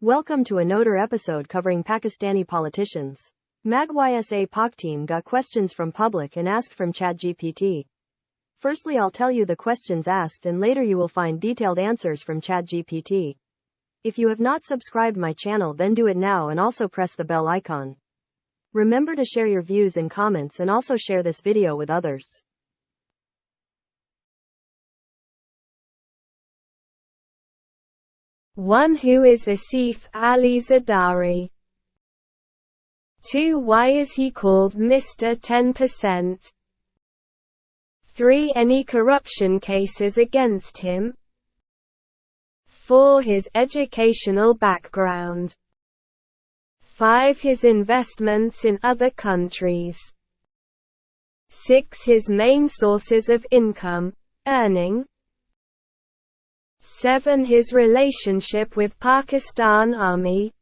Welcome to another episode covering Pakistani politicians. MagYsaPak team got questions from public and asked from ChatGPT. Firstly, I'll tell you the questions asked and later you will find detailed answers from ChatGPT. If you have not subscribed my channel, then do it now and also press the bell icon. Remember to share your views and comments and also share this video with others. 1. Who is Asif Ali Zardari? 2. Why is he called Mr. 10%? 3. Any corruption cases against him? 4. His educational background. 5. His investments in other countries. 6. His main sources of income, earning. 7. His relationship with Pakistan Army.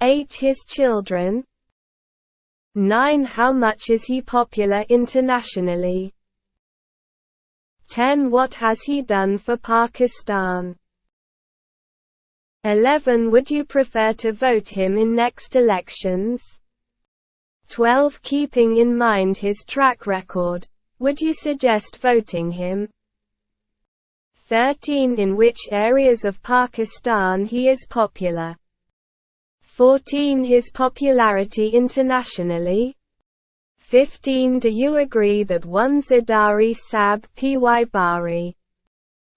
8. His children. 9. How much is he popular internationally? 10. What has he done for Pakistan? 11. Would you prefer to vote him in next elections? 12. Keeping in mind his track record, would you suggest voting him? 13. In which areas of Pakistan he is popular? 14. His popularity internationally? 15. Do you agree that one Zardari Sab Py Bari?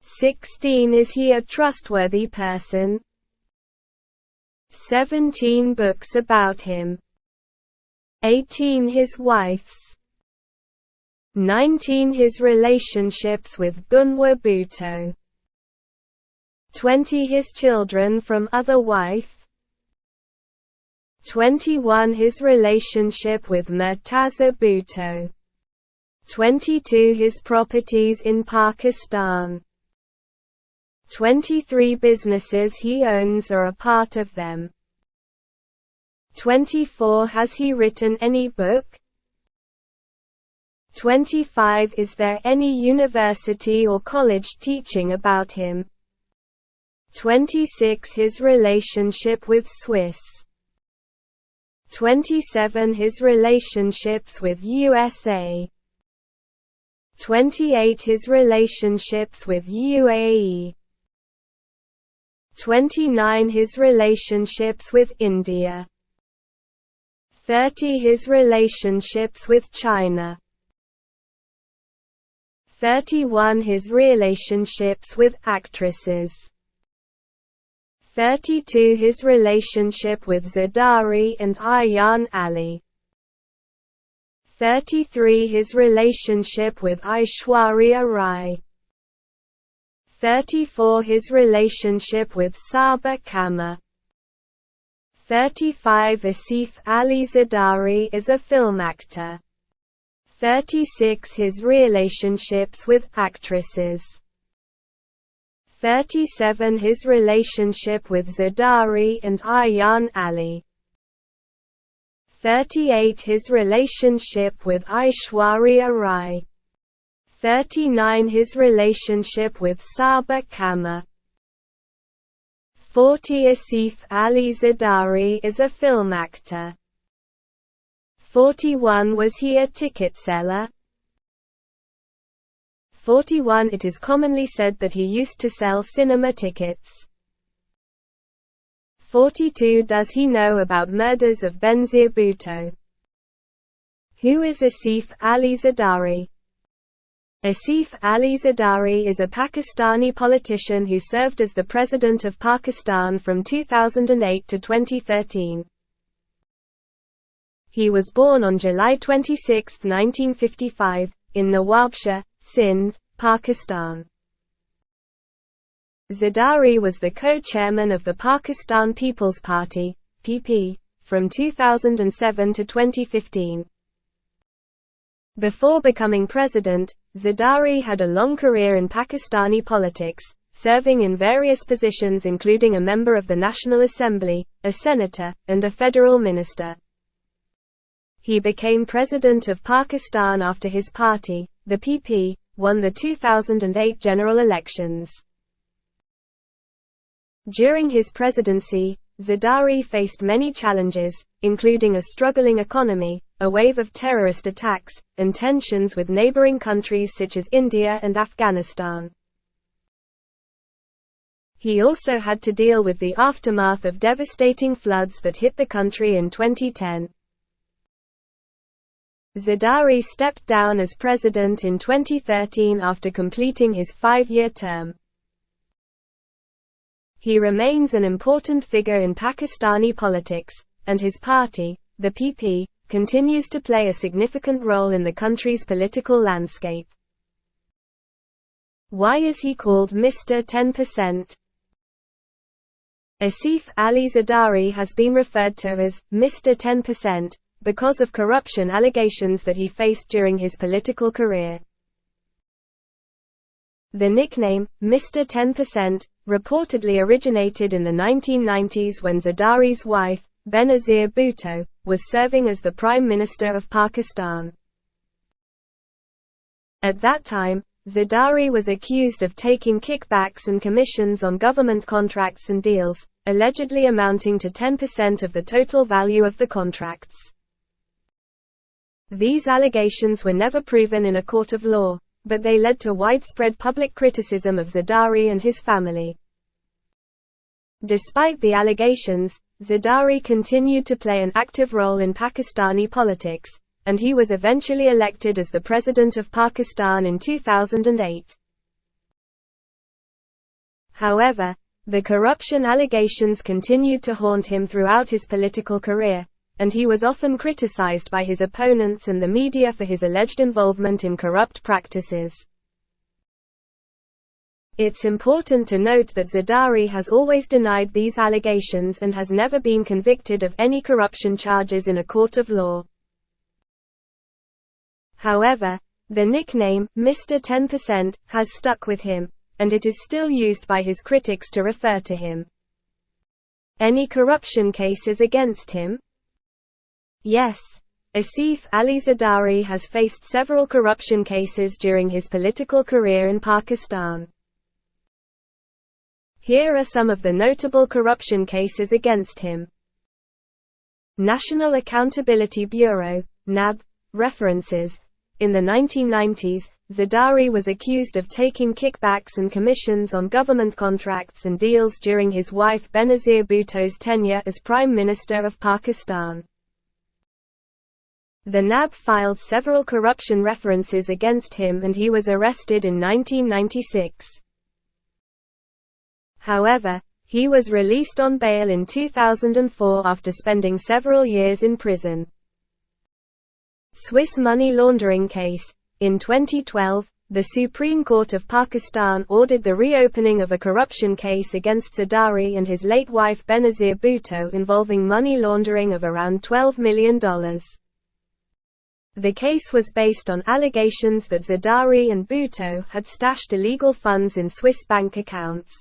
16. Is he a trustworthy person? 17. Books about him. 18. His wives. 19. His relationships with Benazir Bhutto. 20. His children from other wife. 21. His relationship with Benazir Bhutto. 22. His properties in Pakistan. 23. Businesses he owns or a part of them. 24. Has he written any book? 25. Is there any university or college teaching about him? 26. His relationship with Swiss. 27. His relationships with USA. 28. His relationships with UAE. 29. His relationships with India. 30. His relationships with China. 31. His relationships with actresses. 32. His relationship with Zardari and Ayaan Ali. 33. His relationship with Aishwarya Rai. 34. His relationship with Sabah Khamar. 35. Asif Ali Zardari is a film actor. 36. His relationships with actresses. 37. His relationship with Zardari and Ayaan Ali. 38. His relationship with Aishwarya Rai. 39. His relationship with Sabah Khamar. 40. Asif Ali Zardari is a film actor. 41. Was he a ticket seller? 41. It is commonly said that he used to sell cinema tickets. 42. Does he know about murders of Benazir Bhutto? Who is Asif Ali Zardari? Asif Ali Zardari is a Pakistani politician who served as the President of Pakistan from 2008 to 2013. He was born on July 26, 1955, in Nawabshah, Sindh, Pakistan. Zardari was the co-chairman of the Pakistan People's Party, PP, from 2007 to 2015. Before becoming president, Zardari had a long career in Pakistani politics, serving in various positions including a member of the National Assembly, a senator, and a federal minister. He became president of Pakistan after his party, the PP, won the 2008 general elections. During his presidency, Zardari faced many challenges, including a struggling economy, a wave of terrorist attacks, and tensions with neighboring countries such as India and Afghanistan. He also had to deal with the aftermath of devastating floods that hit the country in 2010. Zardari stepped down as president in 2013 after completing his 5-year term. He remains an important figure in Pakistani politics, and his party, the PP, continues to play a significant role in the country's political landscape. Why is he called Mr. 10%? Asif Ali Zardari has been referred to as Mr. 10% because of corruption allegations that he faced during his political career. The nickname, Mr. 10%, reportedly originated in the 1990s when Zardari's wife, Benazir Bhutto, was serving as the Prime Minister of Pakistan. At that time, Zardari was accused of taking kickbacks and commissions on government contracts and deals, allegedly amounting to 10% of the total value of the contracts. These allegations were never proven in a court of law, but they led to widespread public criticism of Zardari and his family. Despite the allegations, Zardari continued to play an active role in Pakistani politics, and he was eventually elected as the President of Pakistan in 2008. However, the corruption allegations continued to haunt him throughout his political career, and he was often criticized by his opponents and the media for his alleged involvement in corrupt practices. It's important to note that Zardari has always denied these allegations and has never been convicted of any corruption charges in a court of law. However, the nickname, Mr. 10%, has stuck with him, and it is still used by his critics to refer to him. Any corruption cases against him? Yes. Asif Ali Zardari has faced several corruption cases during his political career in Pakistan. Here are some of the notable corruption cases against him. National Accountability Bureau, NAB, references. In the 1990s, Zardari was accused of taking kickbacks and commissions on government contracts and deals during his wife Benazir Bhutto's tenure as Prime Minister of Pakistan. The NAB filed several corruption references against him and he was arrested in 1996. However, he was released on bail in 2004 after spending several years in prison. Swiss money laundering case. In 2012, the Supreme Court of Pakistan ordered the reopening of a corruption case against Zardari and his late wife Benazir Bhutto involving money laundering of around $12 million. The case was based on allegations that Zardari and Bhutto had stashed illegal funds in Swiss bank accounts.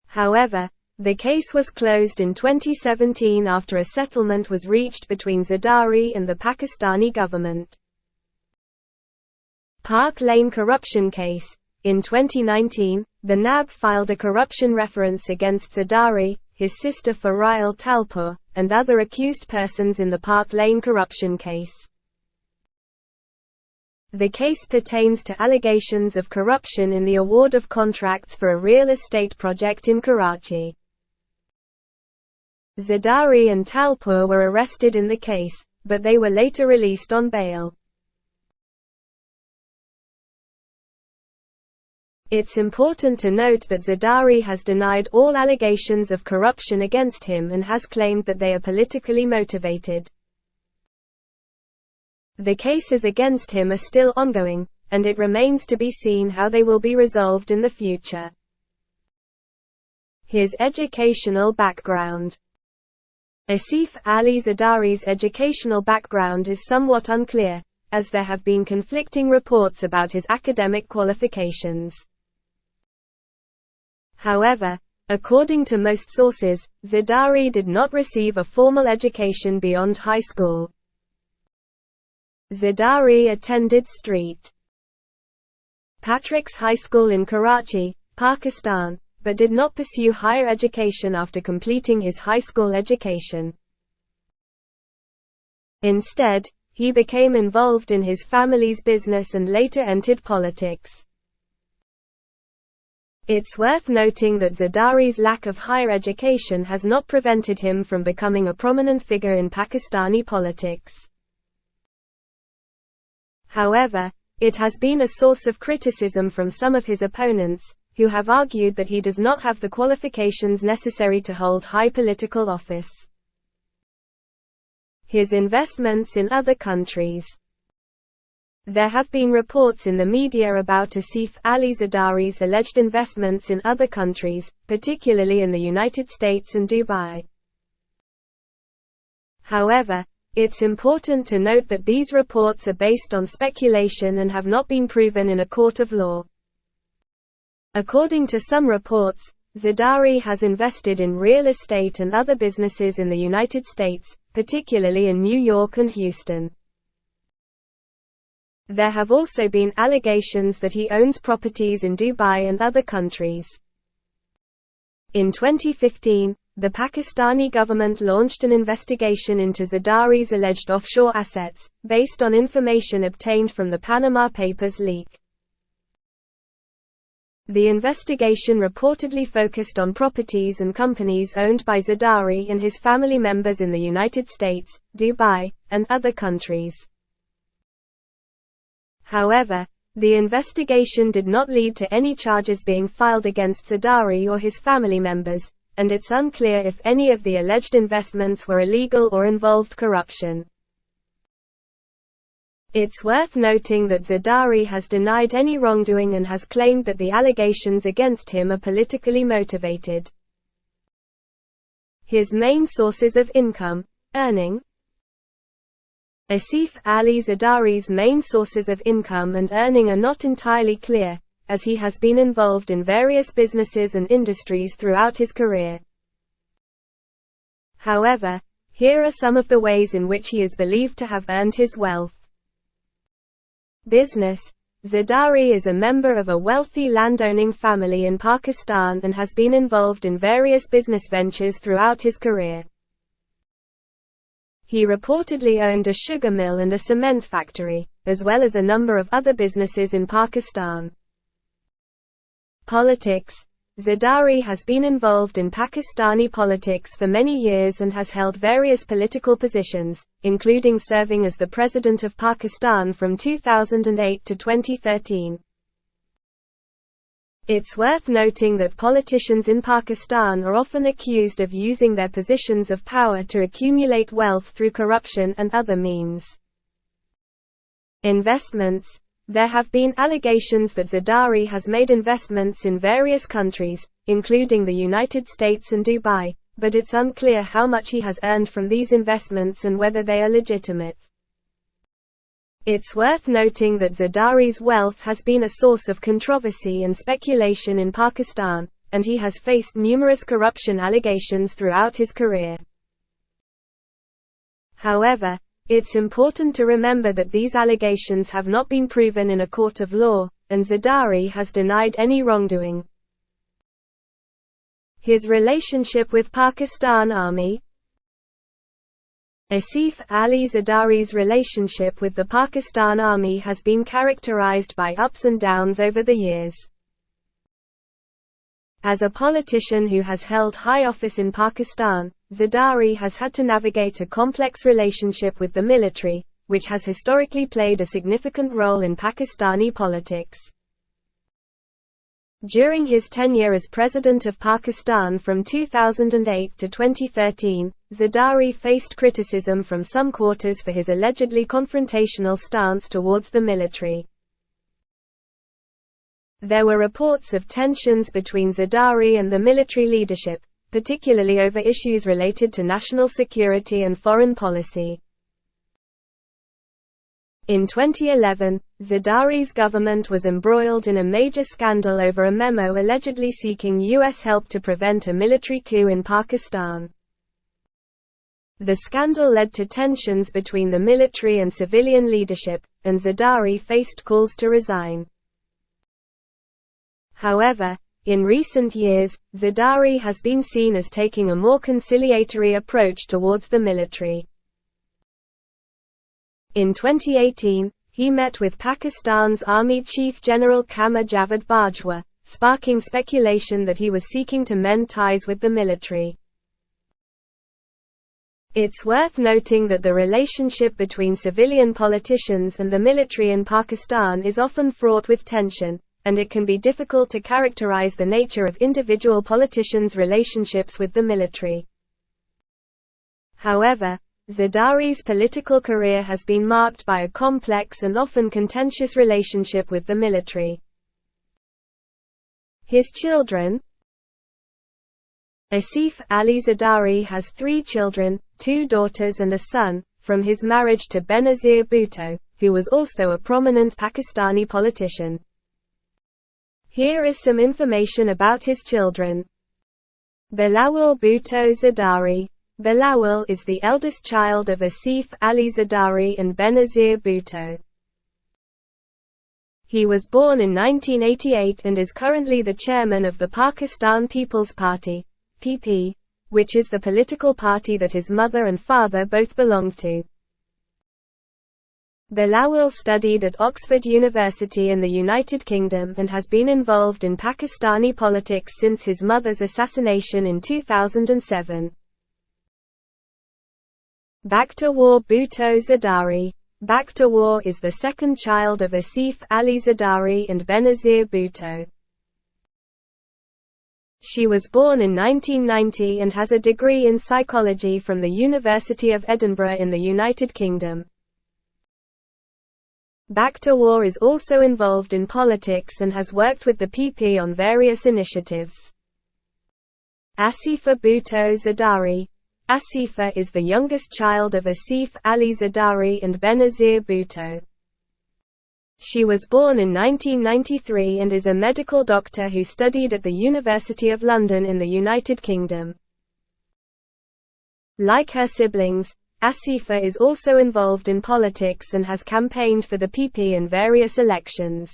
However, the case was closed in 2017 after a settlement was reached between Zardari and the Pakistani government. Park Lane corruption case. In 2019, the NAB filed a corruption reference against Zardari, his sister Farial Talpur, and other accused persons in the Park Lane corruption case. The case pertains to allegations of corruption in the award of contracts for a real estate project in Karachi. Zardari and Talpur were arrested in the case, but they were later released on bail. It's important to note that Zardari has denied all allegations of corruption against him and has claimed that they are politically motivated. The cases against him are still ongoing, and it remains to be seen how they will be resolved in the future. His educational background. Asif Ali Zardari's educational background is somewhat unclear, as there have been conflicting reports about his academic qualifications. However, according to most sources, Zardari did not receive a formal education beyond high school. Zardari attended St. Patrick's High School in Karachi, Pakistan, but did not pursue higher education after completing his high school education. Instead, he became involved in his family's business and later entered politics. It's worth noting that Zardari's lack of higher education has not prevented him from becoming a prominent figure in Pakistani politics. However, it has been a source of criticism from some of his opponents, who have argued that he does not have the qualifications necessary to hold high political office. His investments in other countries. There have been reports in the media about Asif Ali Zardari's alleged investments in other countries, particularly in the United States and Dubai. However, it's important to note that these reports are based on speculation and have not been proven in a court of law. According to some reports, Zardari has invested in real estate and other businesses in the United States, particularly in New York and Houston. There have also been allegations that he owns properties in Dubai and other countries. In 2015, the Pakistani government launched an investigation into Zardari's alleged offshore assets, based on information obtained from the Panama Papers leak. The investigation reportedly focused on properties and companies owned by Zardari and his family members in the United States, Dubai, and other countries. However, the investigation did not lead to any charges being filed against Zardari or his family members, and it's unclear if any of the alleged investments were illegal or involved corruption. It's worth noting that Zardari has denied any wrongdoing and has claimed that the allegations against him are politically motivated. His main sources of income, earning. Asif Ali Zardari's main sources of income and earning are not entirely clear, as he has been involved in various businesses and industries throughout his career. However, here are some of the ways in which he is believed to have earned his wealth. Business. Zardari is a member of a wealthy landowning family in Pakistan and has been involved in various business ventures throughout his career. He reportedly owned a sugar mill and a cement factory, as well as a number of other businesses in Pakistan. Politics. Zardari has been involved in Pakistani politics for many years and has held various political positions, including serving as the President of Pakistan from 2008 to 2013. It's worth noting that politicians in Pakistan are often accused of using their positions of power to accumulate wealth through corruption and other means. Investments. There have been allegations that Zardari has made investments in various countries, including the United States and Dubai, but it's unclear how much he has earned from these investments and whether they are legitimate. It's worth noting that Zardari's wealth has been a source of controversy and speculation in Pakistan, and he has faced numerous corruption allegations throughout his career. However, it's important to remember that these allegations have not been proven in a court of law, and Zardari has denied any wrongdoing. His relationship with Pakistan Army. Asif Ali Zardari's relationship with the Pakistan Army has been characterized by ups and downs over the years. As a politician who has held high office in Pakistan, Zardari has had to navigate a complex relationship with the military, which has historically played a significant role in Pakistani politics. During his tenure as President of Pakistan from 2008 to 2013, Zardari faced criticism from some quarters for his allegedly confrontational stance towards the military. There were reports of tensions between Zardari and the military leadership, particularly over issues related to national security and foreign policy. In 2011, Zardari's government was embroiled in a major scandal over a memo allegedly seeking U.S. help to prevent a military coup in Pakistan. The scandal led to tensions between the military and civilian leadership, and Zardari faced calls to resign. However, In recent years, Zardari has been seen as taking a more conciliatory approach towards the military. In 2018, he met with Pakistan's Army Chief General Qamar Javed Bajwa, sparking speculation that he was seeking to mend ties with the military. It's worth noting that the relationship between civilian politicians and the military in Pakistan is often fraught with tension, and it can be difficult to characterize the nature of individual politicians' relationships with the military. However, Zardari's political career has been marked by a complex and often contentious relationship with the military. His children. Asif Ali Zardari has 3 children, 2 daughters and a son, from his marriage to Benazir Bhutto, who was also a prominent Pakistani politician. Here is some information about his children. Bilawal Bhutto Zardari. Bilawal is the eldest child of Asif Ali Zardari and Benazir Bhutto. He was born in 1988 and is currently the chairman of the Pakistan People's Party, PP, which is the political party that his mother and father both belonged to. Bilawal studied at Oxford University in the United Kingdom and has been involved in Pakistani politics since his mother's assassination in 2007. Bakhtawar Bhutto Zardari. Bakhtawar is the second child of Asif Ali Zardari and Benazir Bhutto. She was born in 1990 and has a degree in psychology from the University of Edinburgh in the United Kingdom. Bakhtawar is also involved in politics and has worked with the PP on various initiatives. Asifa Bhutto Zardari. Asifa is the youngest child of Asif Ali Zardari and Benazir Bhutto. She was born in 1993 and is a medical doctor who studied at the University of London in the United Kingdom. Like her siblings, Asifa is also involved in politics and has campaigned for the PP in various elections.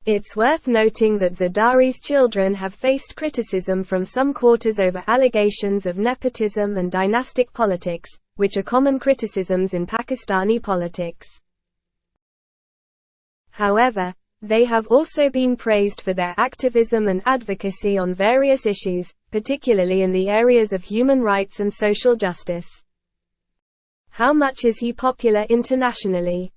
It's worth noting that Zardari's children have faced criticism from some quarters over allegations of nepotism and dynastic politics, which are common criticisms in Pakistani politics. However, they have also been praised for their activism and advocacy on various issues, particularly in the areas of human rights and social justice. How much is he popular internationally?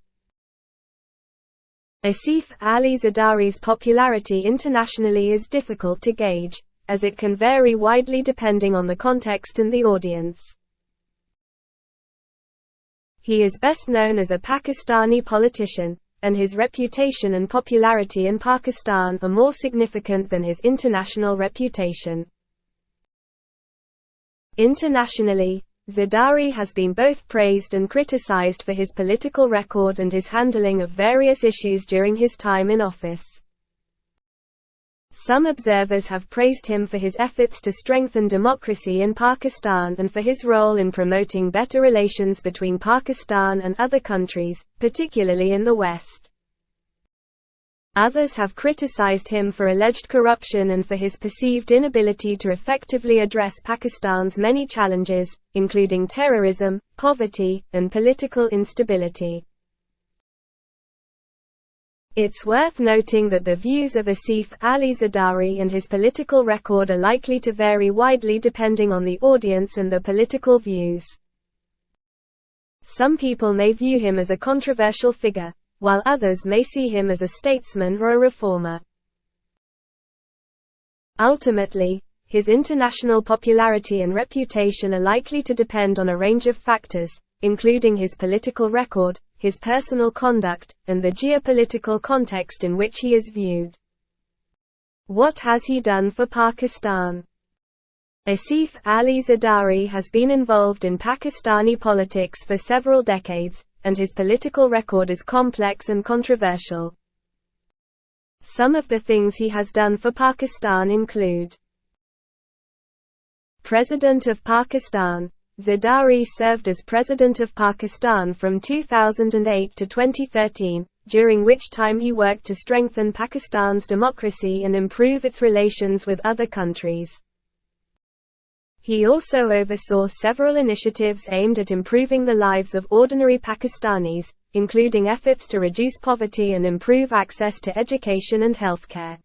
Asif Ali Zardari's popularity internationally is difficult to gauge, as it can vary widely depending on the context and the audience. He is best known as a Pakistani politician, and his reputation and popularity in Pakistan are more significant than his international reputation. Internationally, Zardari has been both praised and criticized for his political record and his handling of various issues during his time in office. Some observers have praised him for his efforts to strengthen democracy in Pakistan and for his role in promoting better relations between Pakistan and other countries, particularly in the West. Others have criticized him for alleged corruption and for his perceived inability to effectively address Pakistan's many challenges, including terrorism, poverty, and political instability. It's worth noting that the views of Asif Ali Zardari and his political record are likely to vary widely depending on the audience and the political views. Some people may view him as a controversial figure, while others may see him as a statesman or a reformer. Ultimately, his international popularity and reputation are likely to depend on a range of factors, including his political record, his personal conduct, and the geopolitical context in which he is viewed. What has he done for Pakistan? Asif Ali Zardari has been involved in Pakistani politics for several decades, and his political record is complex and controversial. Some of the things he has done for Pakistan include: President of Pakistan. Zardari served as President of Pakistan from 2008 to 2013, during which time he worked to strengthen Pakistan's democracy and improve its relations with other countries. He also oversaw several initiatives aimed at improving the lives of ordinary Pakistanis, including efforts to reduce poverty and improve access to education and healthcare.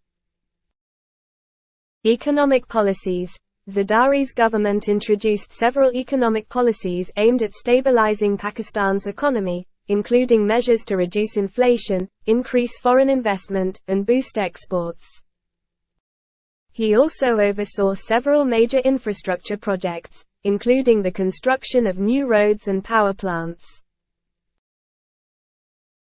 Economic policies. Zardari's government introduced several economic policies aimed at stabilizing Pakistan's economy, including measures to reduce inflation, increase foreign investment, and boost exports. He also oversaw several major infrastructure projects, including the construction of new roads and power plants.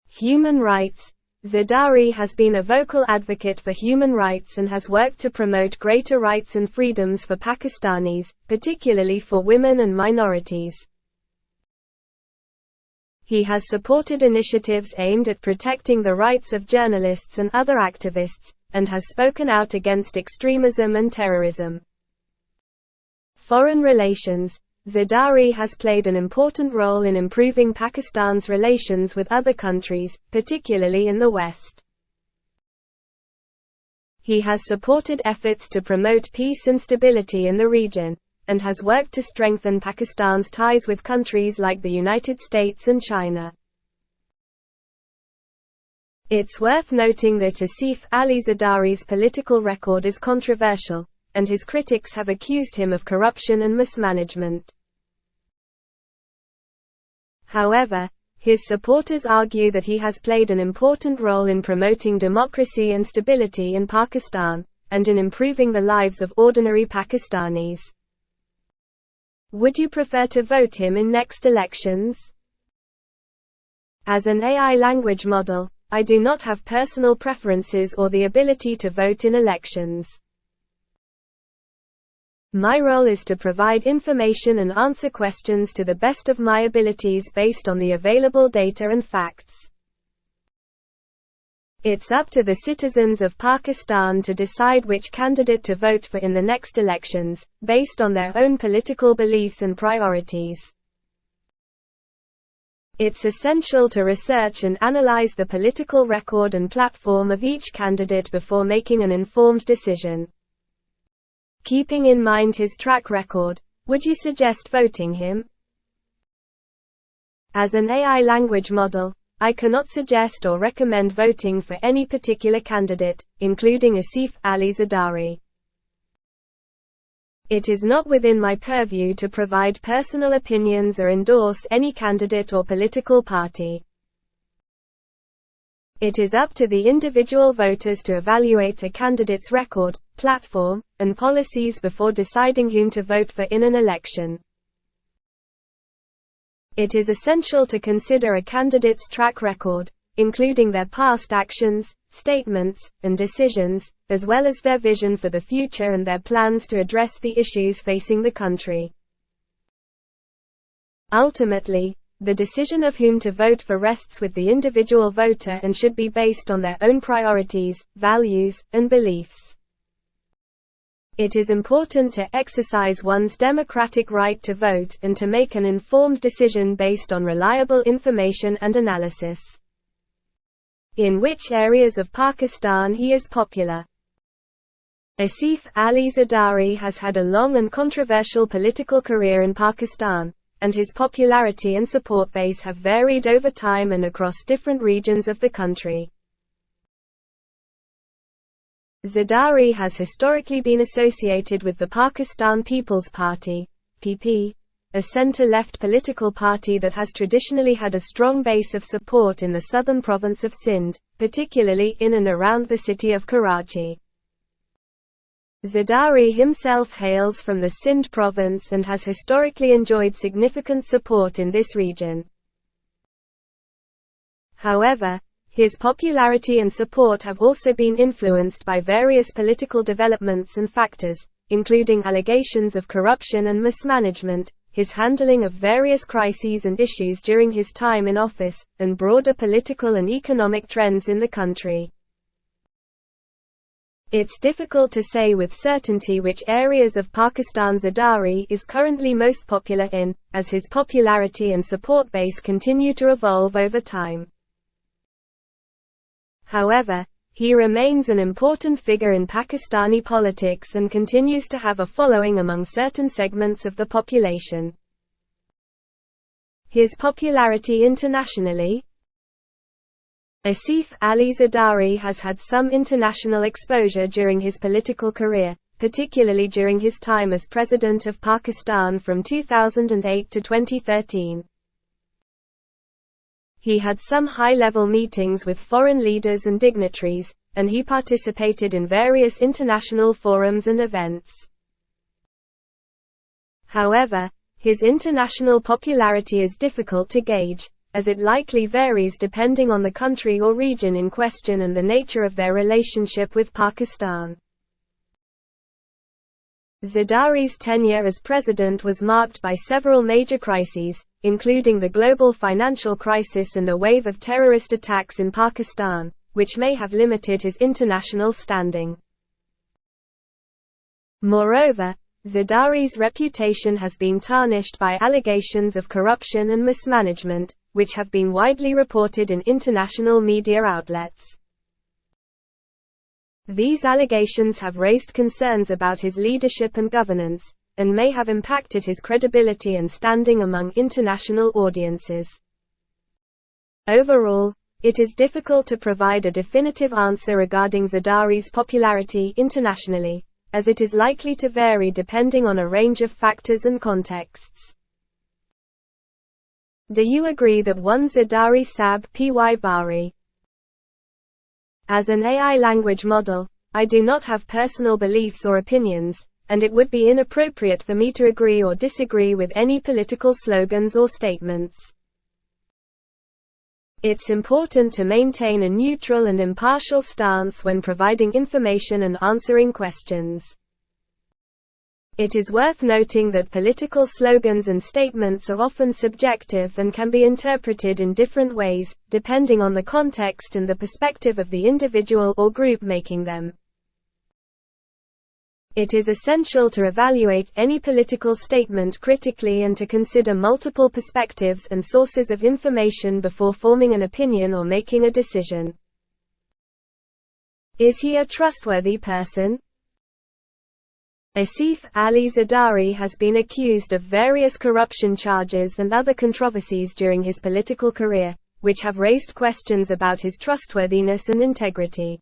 Human rights. Zardari has been a vocal advocate for human rights and has worked to promote greater rights and freedoms for Pakistanis, particularly for women and minorities. He has supported initiatives aimed at protecting the rights of journalists and other activists, and has spoken out against extremism and terrorism. Foreign relations. Zardari has played an important role in improving Pakistan's relations with other countries, particularly in the West. He has supported efforts to promote peace and stability in the region, and has worked to strengthen Pakistan's ties with countries like the United States and China. It's worth noting that Asif Ali Zardari's political record is controversial, and his critics have accused him of corruption and mismanagement. However, his supporters argue that he has played an important role in promoting democracy and stability in Pakistan, and in improving the lives of ordinary Pakistanis. Would you prefer to vote him in next elections? As an AI language model, I do not have personal preferences or the ability to vote in elections. My role is to provide information and answer questions to the best of my abilities based on the available data and facts. It's up to the citizens of Pakistan to decide which candidate to vote for in the next elections, based on their own political beliefs and priorities. It's essential to research and analyze the political record and platform of each candidate before making an informed decision. Keeping in mind his track record, would you suggest voting him? As an AI language model, I cannot suggest or recommend voting for any particular candidate, including Asif Ali Zardari. It is not within my purview to provide personal opinions or endorse any candidate or political party. It is up to the individual voters to evaluate a candidate's record, platform, and policies before deciding whom to vote for in an election. It is essential to consider a candidate's track record, including their past actions, statements, and decisions, as well as their vision for the future and their plans to address the issues facing the country. Ultimately, the decision of whom to vote for rests with the individual voter and should be based on their own priorities, values, and beliefs. It is important to exercise one's democratic right to vote and to make an informed decision based on reliable information and analysis. In which areas of Pakistan he is popular? Asif Ali Zardari has had a long and controversial political career in Pakistan, and his popularity and support base have varied over time and across different regions of the country. Zardari has historically been associated with the Pakistan People's Party, PP, a centre-left political party that has traditionally had a strong base of support in the southern province of Sindh, particularly in and around the city of Karachi. Zardari himself hails from the Sindh province and has historically enjoyed significant support in this region. However, his popularity and support have also been influenced by various political developments and factors, including allegations of corruption and mismanagement, his handling of various crises and issues during his time in office, and broader political and economic trends in the country. It's difficult to say with certainty which areas of Pakistan Zardari is currently most popular in, as his popularity and support base continue to evolve over time. However, he remains an important figure in Pakistani politics and continues to have a following among certain segments of the population. His popularity internationally. Asif Ali Zardari has had some international exposure during his political career, particularly during his time as President of Pakistan from 2008 to 2013. He had some high-level meetings with foreign leaders and dignitaries, and he participated in various international forums and events. However, his international popularity is difficult to gauge, as it likely varies depending on the country or region in question and the nature of their relationship with Pakistan. Zardari's tenure as president was marked by several major crises, including the global financial crisis and a wave of terrorist attacks in Pakistan, which may have limited his international standing. Moreover, Zardari's reputation has been tarnished by allegations of corruption and mismanagement, which have been widely reported in international media outlets. These allegations have raised concerns about his leadership and governance, and may have impacted his credibility and standing among international audiences. Overall, it is difficult to provide a definitive answer regarding Zardari's popularity internationally, as it is likely to vary depending on a range of factors and contexts. Do you agree that one Zardari Sab Py Bari? As an AI language model, I do not have personal beliefs or opinions, and it would be inappropriate for me to agree or disagree with any political slogans or statements. It's important to maintain a neutral and impartial stance when providing information and answering questions. It is worth noting that political slogans and statements are often subjective and can be interpreted in different ways, depending on the context and the perspective of the individual or group making them. It is essential to evaluate any political statement critically and to consider multiple perspectives and sources of information before forming an opinion or making a decision. Is he a trustworthy person? Asif Ali Zardari has been accused of various corruption charges and other controversies during his political career, which have raised questions about his trustworthiness and integrity.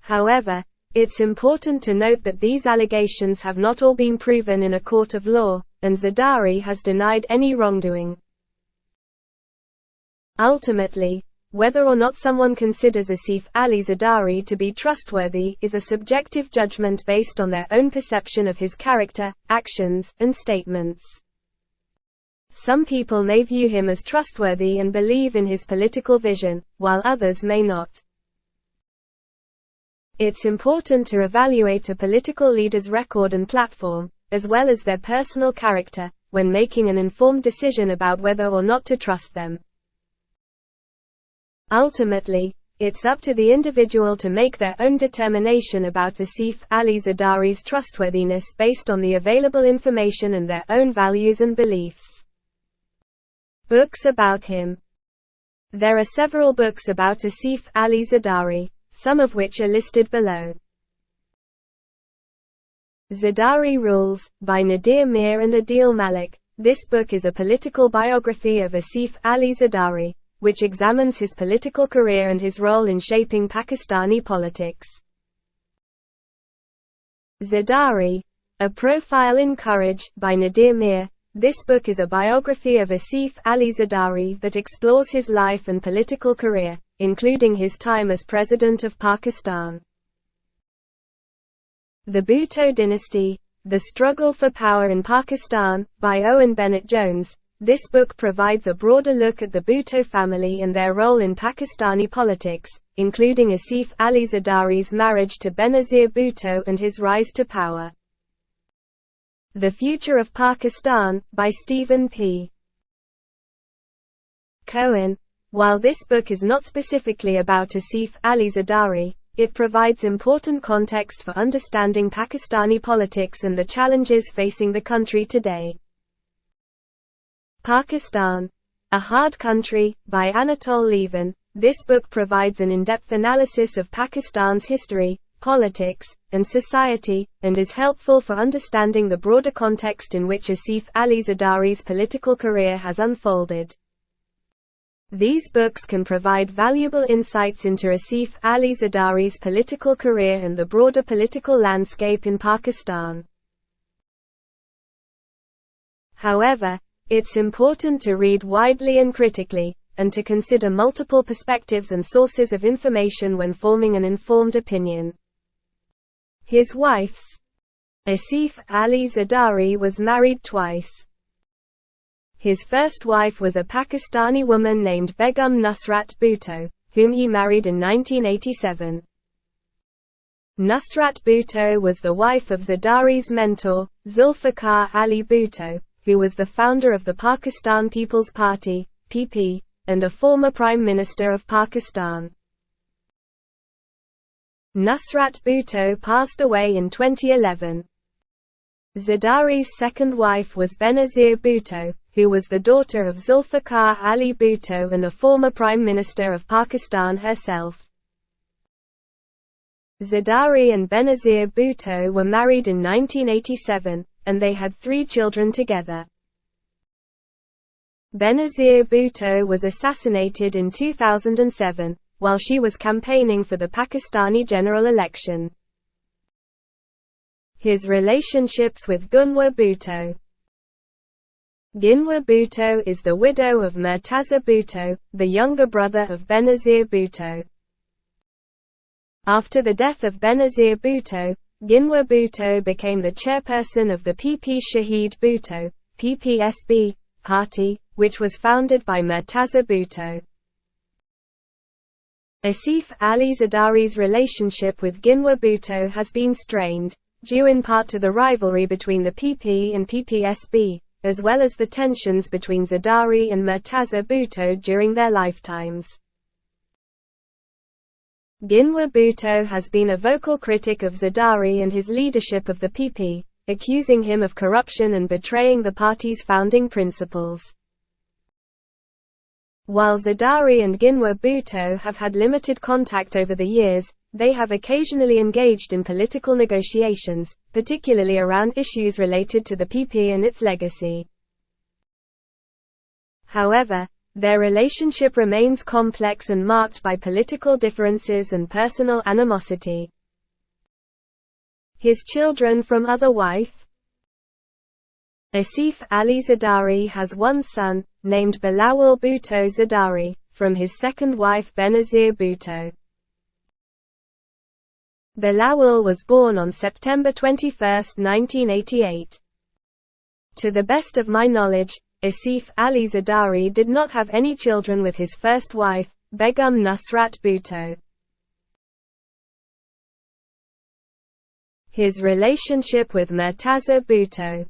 However, it's important to note that these allegations have not all been proven in a court of law, and Zardari has denied any wrongdoing. Ultimately, whether or not someone considers Asif Ali Zardari to be trustworthy is a subjective judgment based on their own perception of his character, actions, and statements. Some people may view him as trustworthy and believe in his political vision, while others may not. It's important to evaluate a political leader's record and platform, as well as their personal character, when making an informed decision about whether or not to trust them. Ultimately, it's up to the individual to make their own determination about Asif Ali Zardari's trustworthiness based on the available information and their own values and beliefs. Books about him. There are several books about Asif Ali Zardari, some of which are listed below. Zardari Rules, by Nadir Mir and Adil Malik. This book is a political biography of Asif Ali Zardari, which examines his political career and his role in shaping Pakistani politics. Zardari, A Profile in Courage, by Nadir Mir. This book is a biography of Asif Ali Zardari that explores his life and political career, including his time as President of Pakistan. The Bhutto Dynasty, The Struggle for Power in Pakistan, by Owen Bennett Jones. This book provides a broader look at the Bhutto family and their role in Pakistani politics, including Asif Ali Zardari's marriage to Benazir Bhutto and his rise to power. The Future of Pakistan, by Stephen P. Cohen. While this book is not specifically about Asif Ali Zardari, it provides important context for understanding Pakistani politics and the challenges facing the country today. Pakistan, A Hard Country, by Anatole Levin. This book provides an in-depth analysis of Pakistan's history, politics, and society, and is helpful for understanding the broader context in which Asif Ali Zardari's political career has unfolded. These books can provide valuable insights into Asif Ali Zardari's political career and the broader political landscape in Pakistan. However, it's important to read widely and critically, and to consider multiple perspectives and sources of information when forming an informed opinion. His wife, Asif Ali Zardari, was married twice. His first wife was a Pakistani woman named Begum Nusrat Bhutto, whom he married in 1987. Nusrat Bhutto was the wife of Zardari's mentor, Zulfikar Ali Bhutto, who was the founder of the Pakistan People's Party, PP, and a former Prime Minister of Pakistan. Nusrat Bhutto passed away in 2011. Zardari's second wife was Benazir Bhutto, who was the daughter of Zulfikar Ali Bhutto and a former Prime Minister of Pakistan herself. Zardari and Benazir Bhutto were married in 1987, and they had 3 children together. Benazir Bhutto was assassinated in 2007, while she was campaigning for the Pakistani general election. His relationships with Gunwa Bhutto. Gunwa Bhutto is the widow of Murtaza Bhutto, the younger brother of Benazir Bhutto. After the death of Benazir Bhutto, Gunwa Bhutto became the chairperson of the PP Shahid Bhutto (PPSB) party, which was founded by Murtaza Bhutto. Asif Ali Zardari's relationship with Gunwa Bhutto has been strained, due in part to the rivalry between the PP and PPSB, as well as the tensions between Zardari and Murtaza Bhutto during their lifetimes. Gunwa Bhutto has been a vocal critic of Zardari and his leadership of the PP, accusing him of corruption and betraying the party's founding principles. While Zardari and Gunwa Bhutto have had limited contact over the years, they have occasionally engaged in political negotiations, particularly around issues related to the PP and its legacy. However, their relationship remains complex and marked by political differences and personal animosity. His children from other wife. Asif Ali Zardari has one son, named Bilawal Bhutto Zardari, from his second wife Benazir Bhutto. Bilawal was born on September 21, 1988. To the best of my knowledge, Asif Ali Zardari did not have any children with his first wife, Begum Nusrat Bhutto. His relationship with Murtaza Bhutto.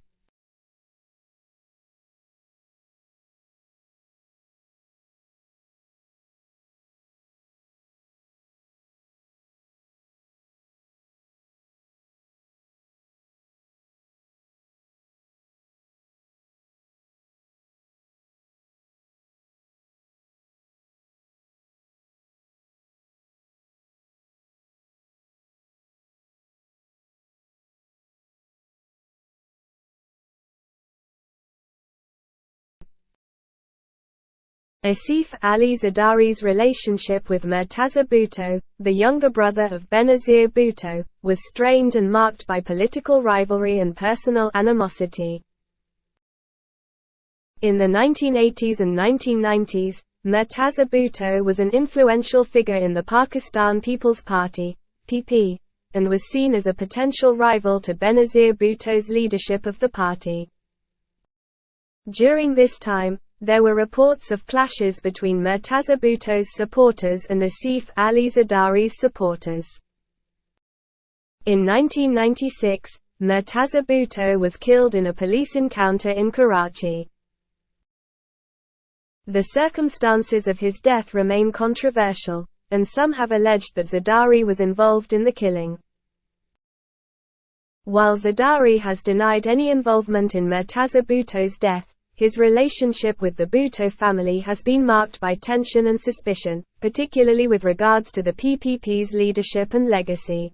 Asif Ali Zardari's relationship with Murtaza Bhutto, the younger brother of Benazir Bhutto, was strained and marked by political rivalry and personal animosity. In the 1980s and 1990s, Murtaza Bhutto was an influential figure in the Pakistan People's Party (PP), and was seen as a potential rival to Benazir Bhutto's leadership of the party. During this time, there were reports of clashes between Murtaza Bhutto's supporters and Asif Ali Zardari's supporters. In 1996, Murtaza Bhutto was killed in a police encounter in Karachi. The circumstances of his death remain controversial, and some have alleged that Zardari was involved in the killing. While Zardari has denied any involvement in Murtaza Bhutto's death, his relationship with the Bhutto family has been marked by tension and suspicion, particularly with regards to the PPP's leadership and legacy.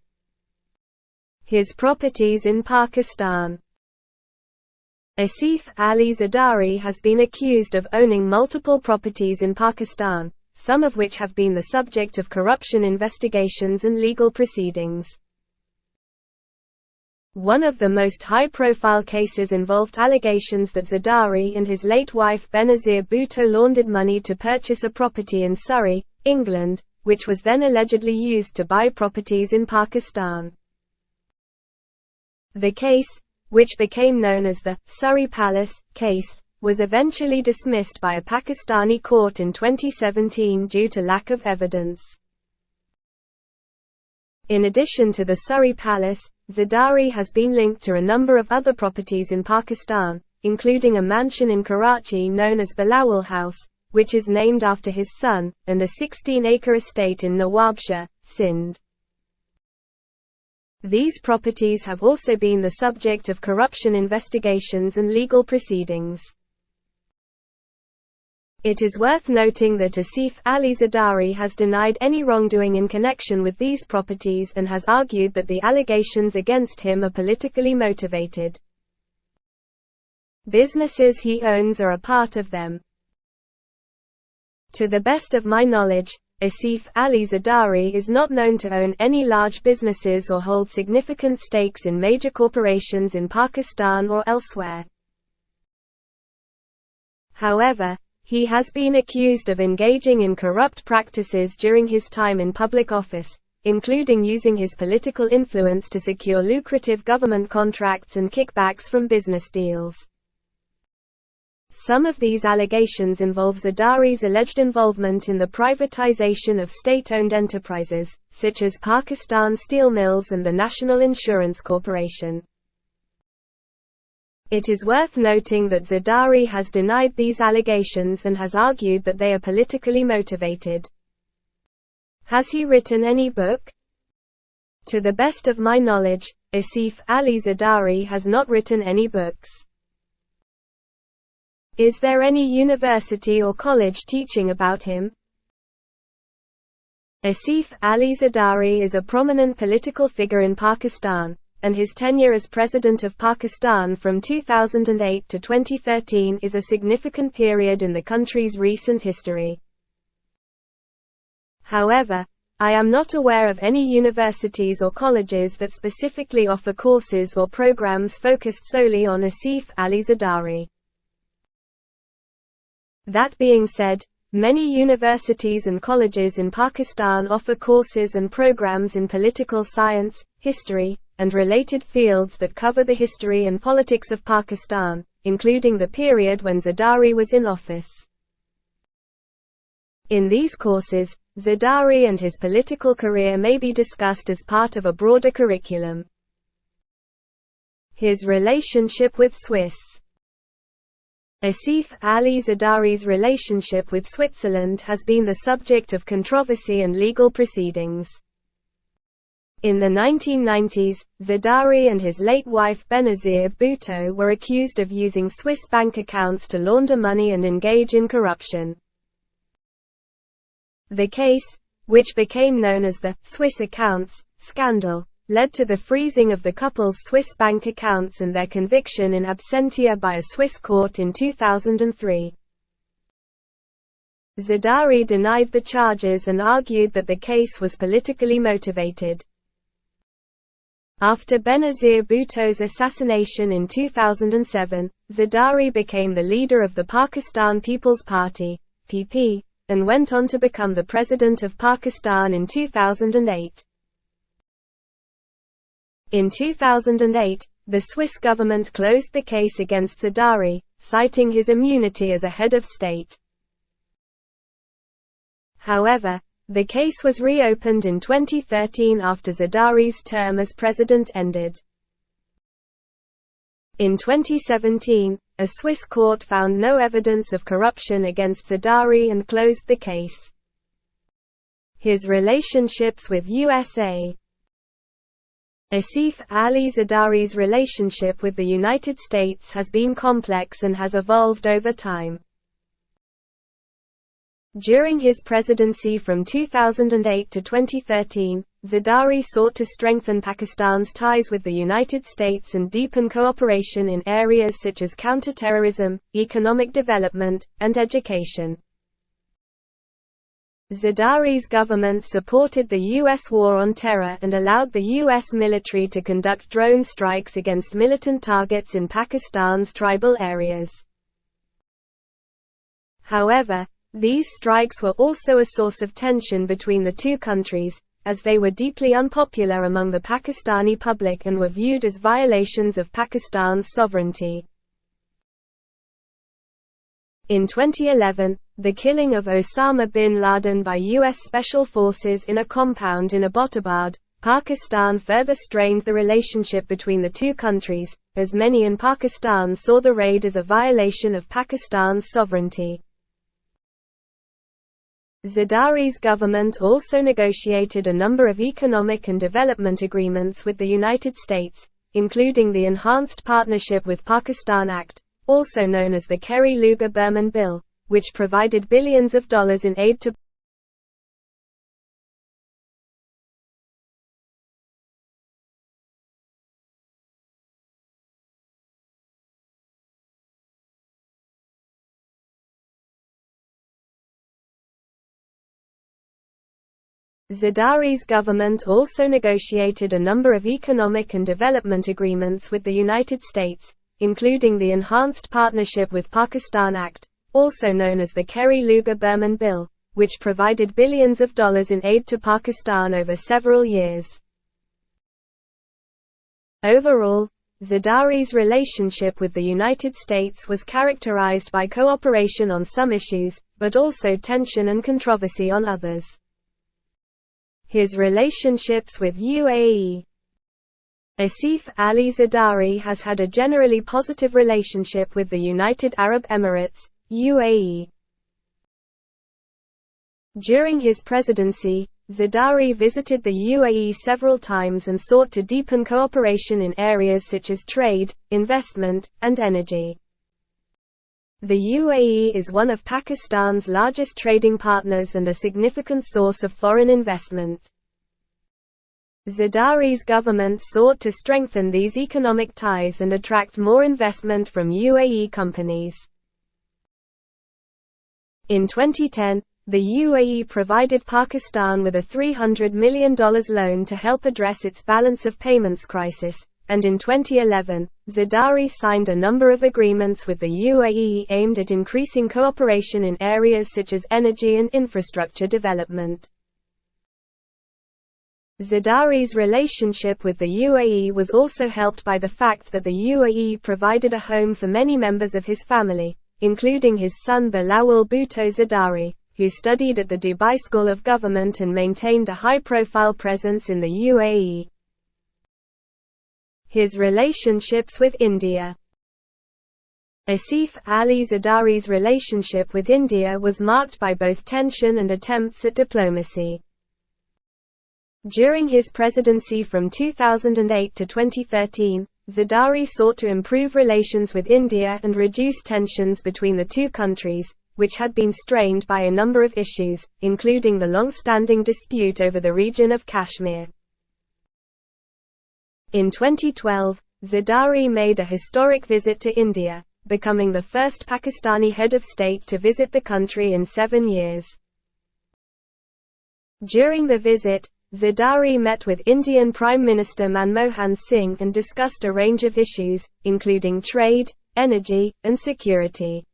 His properties in Pakistan. Asif Ali Zardari has been accused of owning multiple properties in Pakistan, some of which have been the subject of corruption investigations and legal proceedings. One of the most high-profile cases involved allegations that Zardari and his late wife Benazir Bhutto laundered money to purchase a property in Surrey, England, which was then allegedly used to buy properties in Pakistan. The case, which became known as the Surrey Palace case, was eventually dismissed by a Pakistani court in 2017 due to lack of evidence. In addition to the Surrey Palace, Zardari has been linked to a number of other properties in Pakistan, including a mansion in Karachi known as Bilawal House, which is named after his son, and a 16-acre estate in Nawabshah, Sindh. These properties have also been the subject of corruption investigations and legal proceedings. It is worth noting that Asif Ali Zardari has denied any wrongdoing in connection with these properties and has argued that the allegations against him are politically motivated. Businesses he owns are a part of them. To the best of my knowledge, Asif Ali Zardari is not known to own any large businesses or hold significant stakes in major corporations in Pakistan or elsewhere. However, he has been accused of engaging in corrupt practices during his time in public office, including using his political influence to secure lucrative government contracts and kickbacks from business deals. Some of these allegations involve Zardari's alleged involvement in the privatization of state-owned enterprises, such as Pakistan Steel Mills and the National Insurance Corporation. It is worth noting that Zardari has denied these allegations and has argued that they are politically motivated. Has he written any book? To the best of my knowledge, Asif Ali Zardari has not written any books. Is there any university or college teaching about him? Asif Ali Zardari is a prominent political figure in Pakistan, and his tenure as President of Pakistan from 2008 to 2013 is a significant period in the country's recent history. However, I am not aware of any universities or colleges that specifically offer courses or programs focused solely on Asif Ali Zardari. That being said, many universities and colleges in Pakistan offer courses and programs in political science, history, and related fields that cover the history and politics of Pakistan, including the period when Zardari was in office. In these courses, Zardari and his political career may be discussed as part of a broader curriculum. His relationship with Swiss. Asif Ali Zardari's relationship with Switzerland has been the subject of controversy and legal proceedings. In the 1990s, Zardari and his late wife Benazir Bhutto were accused of using Swiss bank accounts to launder money and engage in corruption. The case, which became known as the Swiss accounts scandal, led to the freezing of the couple's Swiss bank accounts and their conviction in absentia by a Swiss court in 2003. Zardari denied the charges and argued that the case was politically motivated. After Benazir Bhutto's assassination in 2007, Zardari became the leader of the Pakistan People's Party (PP), and went on to become the President of Pakistan in 2008. In 2008, the Swiss government closed the case against Zardari, citing his immunity as a head of state. However, the case was reopened in 2013 after Zardari's term as president ended. In 2017, a Swiss court found no evidence of corruption against Zardari and closed the case. His relationships with USA. Asif Ali Zardari's relationship with the United States has been complex and has evolved over time. During his presidency from 2008 to 2013, Zardari sought to strengthen Pakistan's ties with the United States and deepen cooperation in areas such as counterterrorism, economic development, and education. Zardari's government supported the U.S. war on terror and allowed the U.S. military to conduct drone strikes against militant targets in Pakistan's tribal areas. However, these strikes were also a source of tension between the two countries, as they were deeply unpopular among the Pakistani public and were viewed as violations of Pakistan's sovereignty. In 2011, the killing of Osama bin Laden by U.S. Special Forces in a compound in Abbottabad, Pakistan further strained the relationship between the two countries, as many in Pakistan saw the raid as a violation of Pakistan's sovereignty. Zardari's government also negotiated a number of economic and development agreements with the United States, including the Enhanced Partnership with Pakistan Act, also known as the Kerry-Lugar-Berman Bill, which provided billions of dollars in aid to Zardari's government also negotiated a number of economic and development agreements with the United States, including the Enhanced Partnership with Pakistan Act, also known as the Kerry-Lugar-Berman Bill, which provided billions of dollars in aid to Pakistan over several years. Overall, Zardari's relationship with the United States was characterized by cooperation on some issues, but also tension and controversy on others. His relationships with UAE. Asif Ali Zardari has had a generally positive relationship with the United Arab Emirates, UAE. During his presidency, Zardari visited the UAE several times and sought to deepen cooperation in areas such as trade, investment, and energy. The UAE is one of Pakistan's largest trading partners and a significant source of foreign investment. Zardari's government sought to strengthen these economic ties and attract more investment from UAE companies. In 2010, the UAE provided Pakistan with a $300 million loan to help address its balance of payments crisis, and in 2011, Zardari signed a number of agreements with the UAE aimed at increasing cooperation in areas such as energy and infrastructure development. Zardari's relationship with the UAE was also helped by the fact that the UAE provided a home for many members of his family, including his son Benazir Bhutto Zardari, who studied at the Dubai School of Government and maintained a high-profile presence in the UAE. His relationships with India. Asif Ali Zardari's relationship with India was marked by both tension and attempts at diplomacy. During his presidency from 2008 to 2013, Zardari sought to improve relations with India and reduce tensions between the two countries, which had been strained by a number of issues, including the long-standing dispute over the region of Kashmir. In 2012, Zardari made a historic visit to India, becoming the first Pakistani head of state to visit the country in 7 years. During the visit, Zardari met with Indian Prime Minister Manmohan Singh and discussed a range of issues, including trade, energy, and security.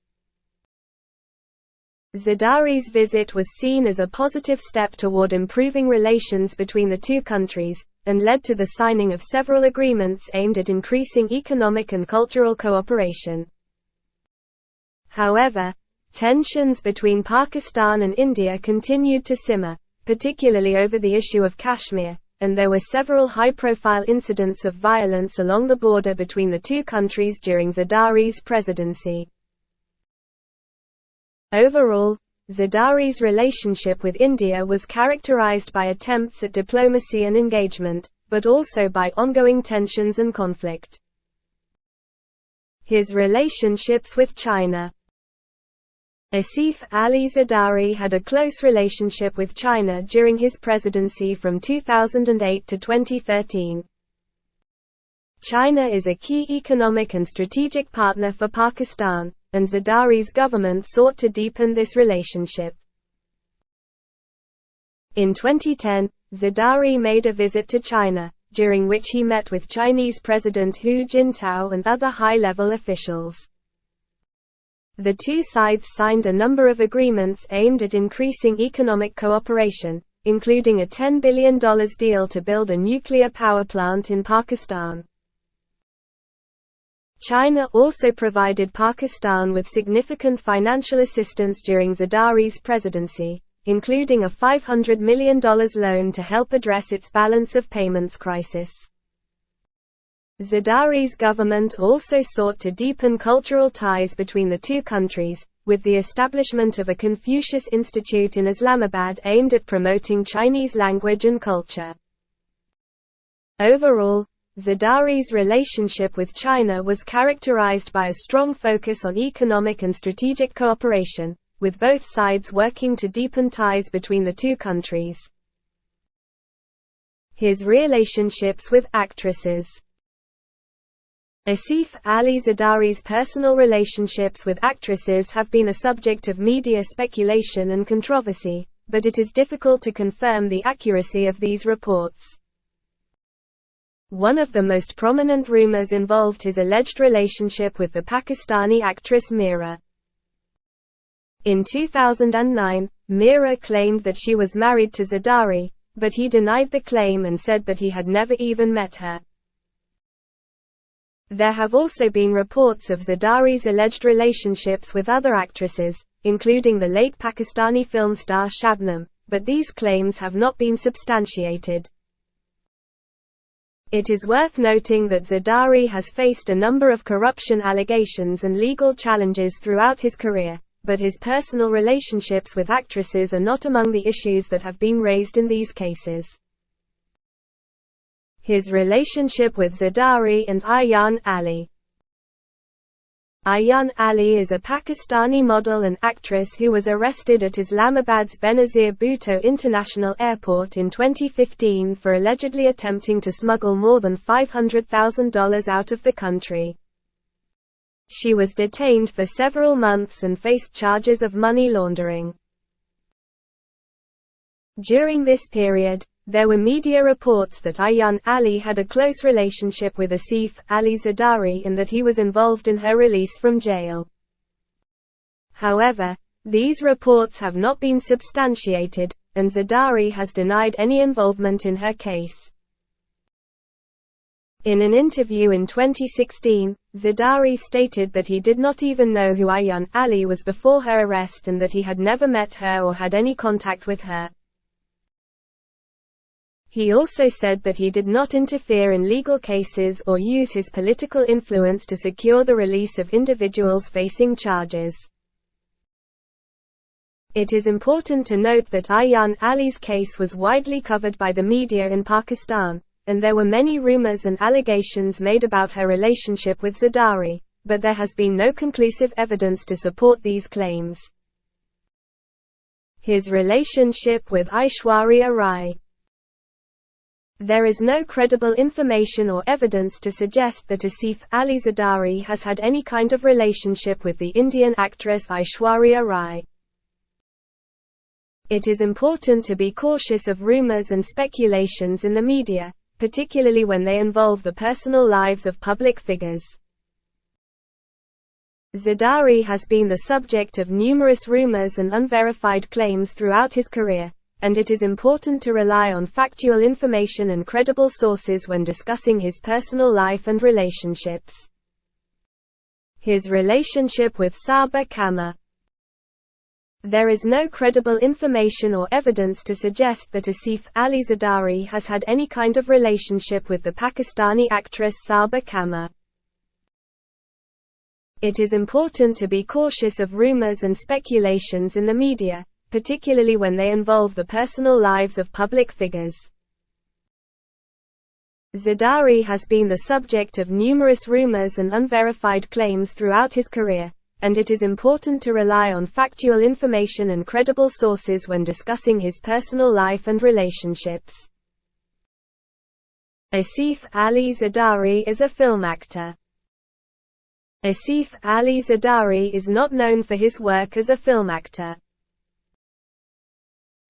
Zardari's visit was seen as a positive step toward improving relations between the two countries, and led to the signing of several agreements aimed at increasing economic and cultural cooperation. However, tensions between Pakistan and India continued to simmer, particularly over the issue of Kashmir, and there were several high-profile incidents of violence along the border between the two countries during Zardari's presidency. Overall, Zardari's relationship with India was characterized by attempts at diplomacy and engagement, but also by ongoing tensions and conflict. His relationships with China. Asif Ali Zardari had a close relationship with China during his presidency from 2008 to 2013. China is a key economic and strategic partner for Pakistan, and Zardari's government sought to deepen this relationship. In 2010, Zardari made a visit to China, during which he met with Chinese President Hu Jintao and other high-level officials. The two sides signed a number of agreements aimed at increasing economic cooperation, including a $10 billion deal to build a nuclear power plant in Pakistan. China also provided Pakistan with significant financial assistance during Zardari's presidency, including a $500 million loan to help address its balance of payments crisis. Zardari's government also sought to deepen cultural ties between the two countries, with the establishment of a Confucius Institute in Islamabad aimed at promoting Chinese language and culture. Overall, Zardari's relationship with China was characterized by a strong focus on economic and strategic cooperation, with both sides working to deepen ties between the two countries. His relationships with actresses. Asif Ali Zardari's personal relationships with actresses have been a subject of media speculation and controversy, but it is difficult to confirm the accuracy of these reports. One of the most prominent rumors involved his alleged relationship with the Pakistani actress Meera. In 2009, Meera claimed that she was married to Zardari, but he denied the claim and said that he had never even met her. There have also been reports of Zardari's alleged relationships with other actresses, including the late Pakistani film star Shabnam, but these claims have not been substantiated. It is worth noting that Zardari has faced a number of corruption allegations and legal challenges throughout his career, but his personal relationships with actresses are not among the issues that have been raised in these cases. His relationship with Zardari and Ayaan Ali. Ayaan Ali is a Pakistani model and actress who was arrested at Islamabad's Benazir Bhutto International Airport in 2015 for allegedly attempting to smuggle more than $500,000 out of the country. She was detained for several months and faced charges of money laundering. During this period, there were media reports that Ayaan Ali had a close relationship with Asif Ali Zardari and that he was involved in her release from jail. However, these reports have not been substantiated, and Zardari has denied any involvement in her case. In an interview in 2016, Zardari stated that he did not even know who Ayaan Ali was before her arrest and that he had never met her or had any contact with her. He also said that he did not interfere in legal cases or use his political influence to secure the release of individuals facing charges. It is important to note that Ayaan Ali's case was widely covered by the media in Pakistan, and there were many rumors and allegations made about her relationship with Zardari, but there has been no conclusive evidence to support these claims. His relationship with Aishwarya Rai. There is no credible information or evidence to suggest that Asif Ali Zardari has had any kind of relationship with the Indian actress Aishwarya Rai. It is important to be cautious of rumors and speculations in the media, particularly when they involve the personal lives of public figures. Zardari has been the subject of numerous rumors and unverified claims throughout his career, and it is important to rely on factual information and credible sources when discussing his personal life and relationships. His relationship with Sabah Kama. There is no credible information or evidence to suggest that Asif Ali Zardari has had any kind of relationship with the Pakistani actress Sabah Kama. It is important to be cautious of rumors and speculations in the media, particularly when they involve the personal lives of public figures. Zardari has been the subject of numerous rumors and unverified claims throughout his career, and it is important to rely on factual information and credible sources when discussing his personal life and relationships. Asif Ali Zardari is a film actor. Asif Ali Zardari is not known for his work as a film actor.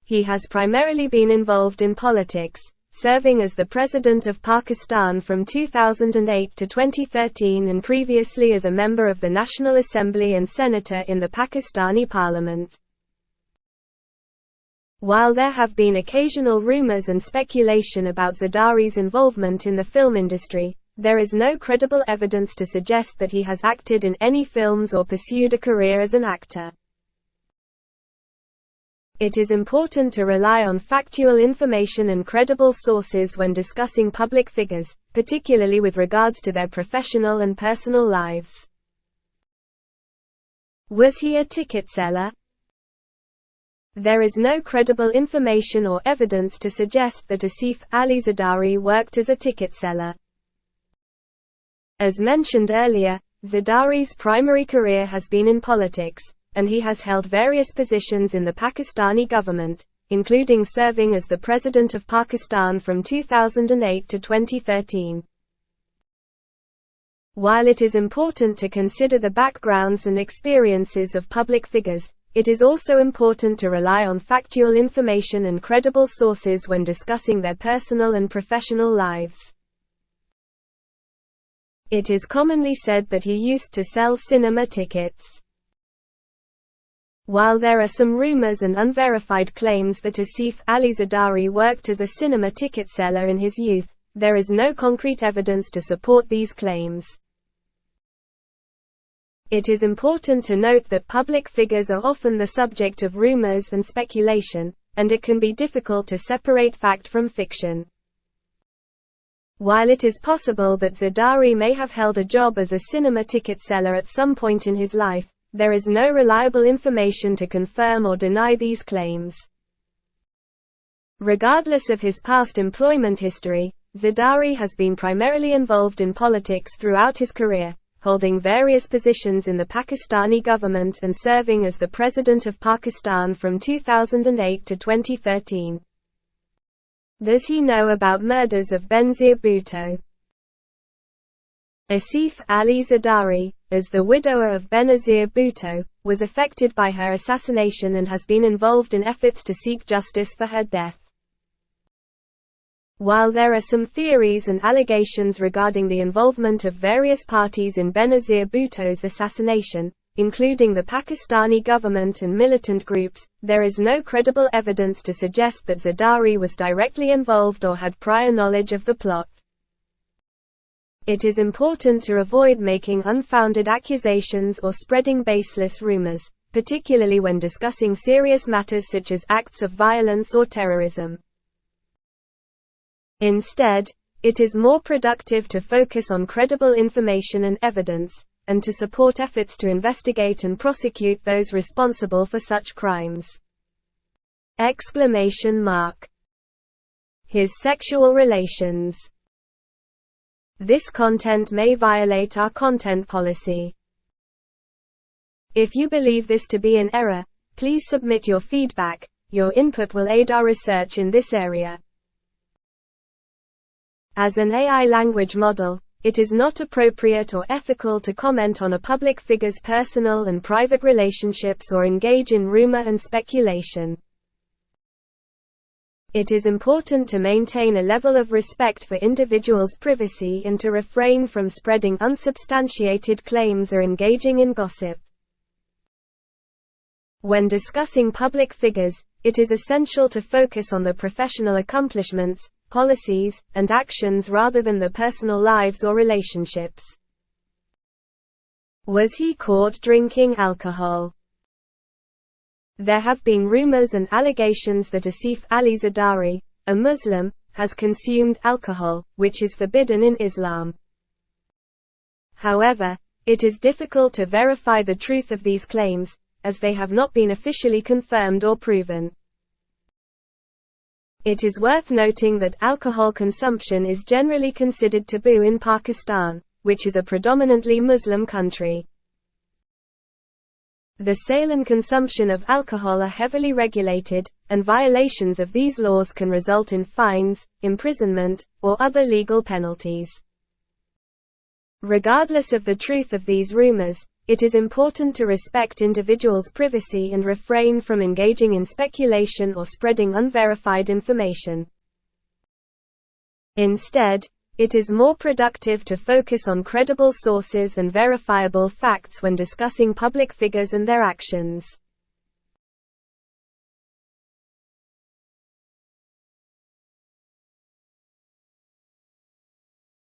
He has primarily been involved in politics, serving as the President of Pakistan from 2008 to 2013 and previously as a member of the National Assembly and senator in the Pakistani Parliament. While there have been occasional rumors and speculation about Zardari's involvement in the film industry, there is no credible evidence to suggest that he has acted in any films or pursued a career as an actor. It is important to rely on factual information and credible sources when discussing public figures, particularly with regards to their professional and personal lives. Was he a ticket seller? There is no credible information or evidence to suggest that Asif Ali Zardari worked as a ticket seller. As mentioned earlier, Zardari's primary career has been in politics, and he has held various positions in the Pakistani government, including serving as the President of Pakistan from 2008 to 2013. While it is important to consider the backgrounds and experiences of public figures, it is also important to rely on factual information and credible sources when discussing their personal and professional lives. It is commonly said that he used to sell cinema tickets. While there are some rumors and unverified claims that Asif Ali Zardari worked as a cinema ticket seller in his youth, there is no concrete evidence to support these claims. It is important to note that public figures are often the subject of rumors and speculation, and it can be difficult to separate fact from fiction. While it is possible that Zardari may have held a job as a cinema ticket seller at some point in his life, there is no reliable information to confirm or deny these claims. Regardless of his past employment history, Zardari has been primarily involved in politics throughout his career, holding various positions in the Pakistani government and serving as the President of Pakistan from 2008 to 2013. Does he know about murders of Benazir Bhutto? Asif Ali Zardari, as the widower of Benazir Bhutto, was affected by her assassination and has been involved in efforts to seek justice for her death. While there are some theories and allegations regarding the involvement of various parties in Benazir Bhutto's assassination, including the Pakistani government and militant groups, there is no credible evidence to suggest that Zardari was directly involved or had prior knowledge of the plot. It is important to avoid making unfounded accusations or spreading baseless rumors, particularly when discussing serious matters such as acts of violence or terrorism. Instead, it is more productive to focus on credible information and evidence, and to support efforts to investigate and prosecute those responsible for such crimes. His sexual relations. This content may violate our content policy. If you believe this to be an error, please submit your feedback. Your input will aid our research in this area. As an AI language model, it is not appropriate or ethical to comment on a public figure's personal and private relationships or engage in rumor and speculation. It is important to maintain a level of respect for individuals' privacy and to refrain from spreading unsubstantiated claims or engaging in gossip. When discussing public figures, it is essential to focus on the professional accomplishments, policies, and actions rather than the personal lives or relationships. Was he caught drinking alcohol? There have been rumors and allegations that Asif Ali Zardari, a Muslim, has consumed alcohol, which is forbidden in Islam. However, it is difficult to verify the truth of these claims, as they have not been officially confirmed or proven. It is worth noting that alcohol consumption is generally considered taboo in Pakistan, which is a predominantly Muslim country. The sale and consumption of alcohol are heavily regulated, and violations of these laws can result in fines, imprisonment, or other legal penalties. Regardless of the truth of these rumors, it is important to respect individuals' privacy and refrain from engaging in speculation or spreading unverified information. Instead, it is more productive to focus on credible sources and verifiable facts when discussing public figures and their actions.